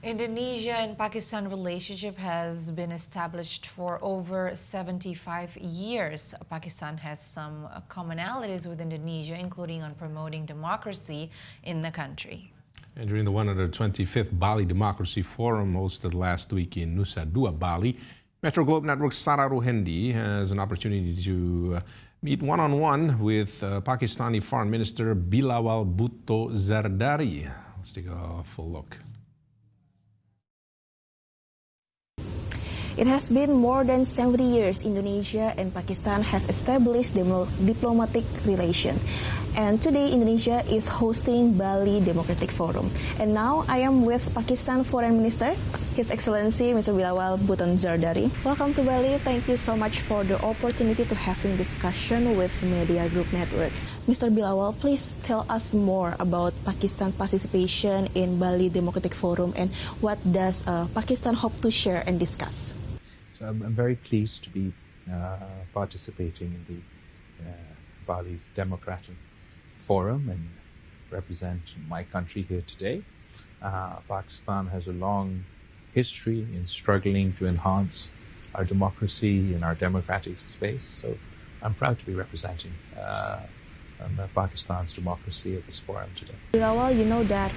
Indonesia and Pakistan relationship has been established for over 75 years. Pakistan has some commonalities with Indonesia, including on promoting democracy in the country. And during the 125th Bali Democracy Forum hosted last week in Nusa Dua, Bali, Metro Globe Network's Sarah Rohendi has an opportunity to meet one-on-one with Pakistani Foreign Minister Bilawal Bhutto Zardari. Let's take a full look. It has been more than 70 years Indonesia and Pakistan has established diplomatic relations. And today Indonesia is hosting Bali Democracy Forum. And now I am with Pakistan Foreign Minister, His Excellency Mr. Bilawal Bhutto Zardari. Welcome to Bali. Thank you so much for the opportunity to having discussion with Media Group Network. Mr. Bilawal, please tell us more about Pakistan participation in Bali Democratic Forum and what does Pakistan hope to share and discuss? So I'm very pleased to be participating in the Bali Democratic Forum and represent my country here today. Pakistan has a long history in struggling to enhance our democracy and our democratic space. So I'm proud to be representing Pakistan's democracy at this forum today. Bilawal, you know that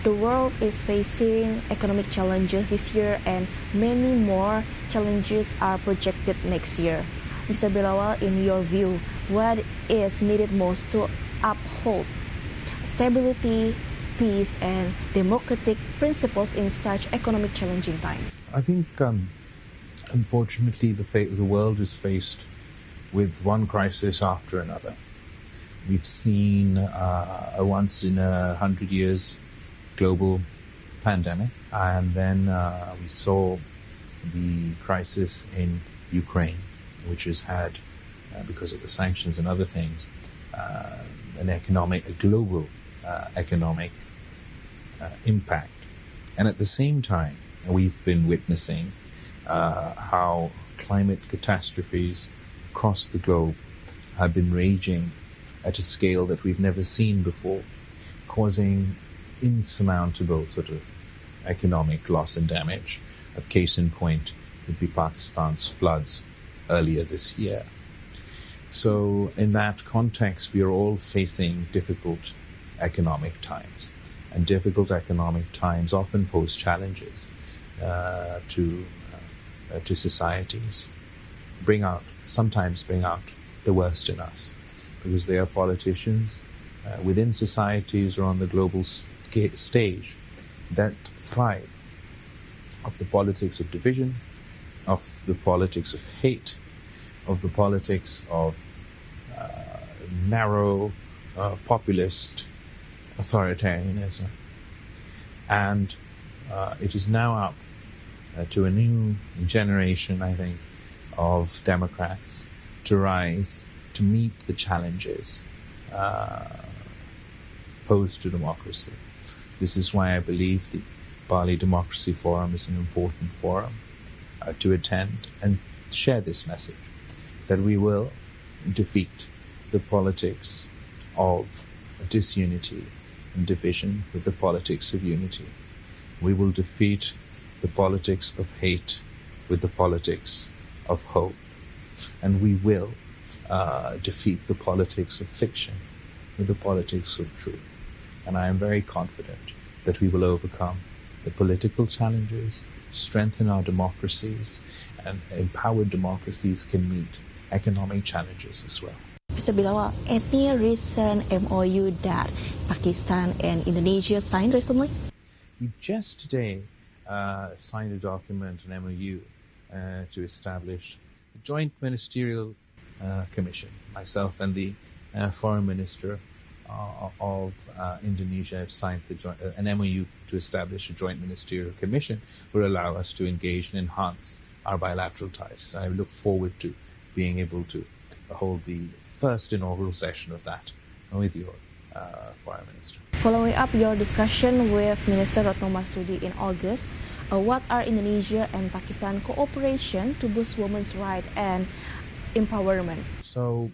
the world is facing economic challenges this year and many more challenges are projected next year. Mr. Bilawal, in your view, what is needed most to uphold stability, peace, and democratic principles in such economic challenging times? I think, unfortunately, the world is faced with one crisis after another. We've seen a once in 100 years global pandemic, and then we saw the crisis in Ukraine, which has had, because of the sanctions and other things, a global economic impact. And at the same time, we've been witnessing how climate catastrophes across the globe have been raging at a scale that we've never seen before, causing insurmountable sort of economic loss and damage. A case in point would be Pakistan's floods earlier this year. So in that context, we are all facing difficult economic times. And difficult economic times often pose challenges to societies, sometimes bring out the worst in us, because they are politicians within societies or on the global stage that thrive of the politics of division, of the politics of hate, of the politics of narrow populist authoritarianism. And it is now up to a new generation, I think, of Democrats to rise to meet the challenges posed to democracy. This is why I believe the Bali Democracy Forum is an important forum to attend and share this message, that we will defeat the politics of disunity and division with the politics of unity. We will defeat the politics of hate with the politics of hope. And we will defeat the politics of fiction with the politics of truth. And I am very confident that we will overcome the political challenges, strengthen our democracies, and empowered democracies can meet economic challenges as well. Mr. Bilawal, any recent MOU that Pakistan and Indonesia signed recently? We just today signed a document, an MOU, to establish a joint ministerial commission. Myself and the Foreign Minister of Indonesia have signed an MOU to establish a joint ministerial commission, will allow us to engage and enhance our bilateral ties. I look forward to being able to hold the first inaugural session of that with your Foreign Minister. Following up your discussion with Minister Retno Marsudi in August, what are Indonesia and Pakistan cooperation to boost women's rights and empowerment? So,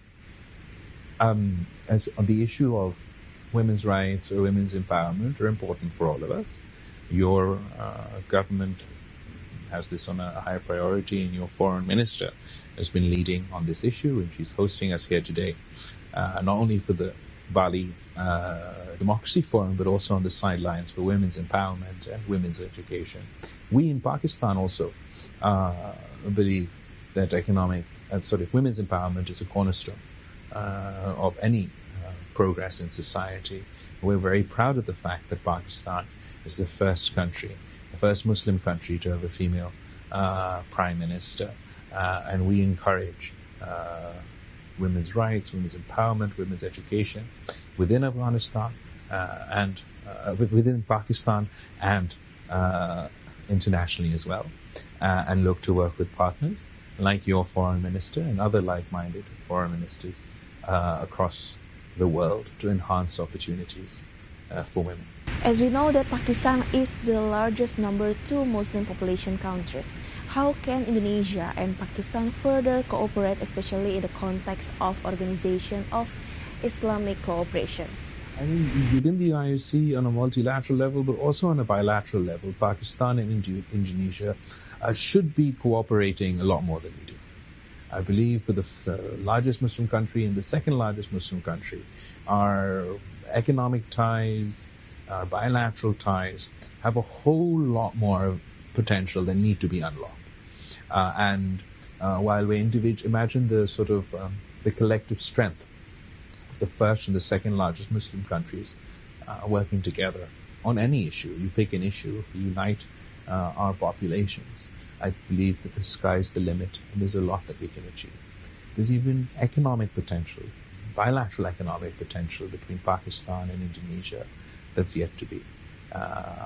as on the issue of women's rights or women's empowerment are important for all of us. Your government has this on a higher priority, and your foreign minister has been leading on this issue, and she's hosting us here today, not only for the Bali Democracy Forum, but also on the sidelines for women's empowerment and women's education. We in Pakistan also believe that women's empowerment is a cornerstone of any progress in society. We're very proud of the fact that Pakistan is the first country, the first Muslim country to have a female prime minister, and we encourage women's rights, women's empowerment, women's education within Afghanistan and within Pakistan and internationally as well, and look to work with partners like your foreign minister and other like-minded foreign ministers across the world to enhance opportunities for women. As we know that Pakistan is the largest number 2 Muslim population countries, how can Indonesia and Pakistan further cooperate, especially in the context of Organization of Islamic Cooperation? I mean, within the IOC on a multilateral level, but also on a bilateral level, Pakistan and Indonesia should be cooperating a lot more than we do. I believe for the largest Muslim country and the second largest Muslim country, our economic ties, our bilateral ties have a whole lot more potential that need to be unlocked. While we imagine the sort of the collective strength of the first and the second largest Muslim countries working together on any issue. You pick an issue, unite our populations. I believe that the sky's the limit, and there's a lot that we can achieve. There's even economic potential, bilateral economic potential between Pakistan and Indonesia that's yet to be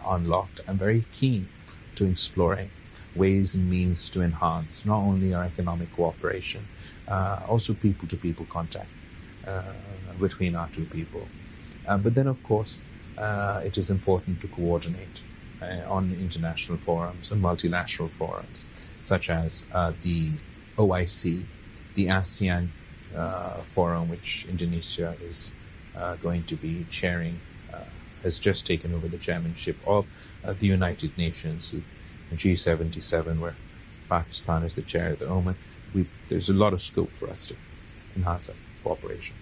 unlocked. I'm very keen to exploring ways and means to enhance not only our economic cooperation, also people-to-people contact between our two people. But then, of course, it is important to coordinate on international forums and multilateral forums, such as the OIC, the ASEAN forum, which Indonesia is going to be chairing, has just taken over the chairmanship of the United Nations, the G77, where Pakistan is the chair at the moment. There's a lot of scope for us to enhance our cooperation.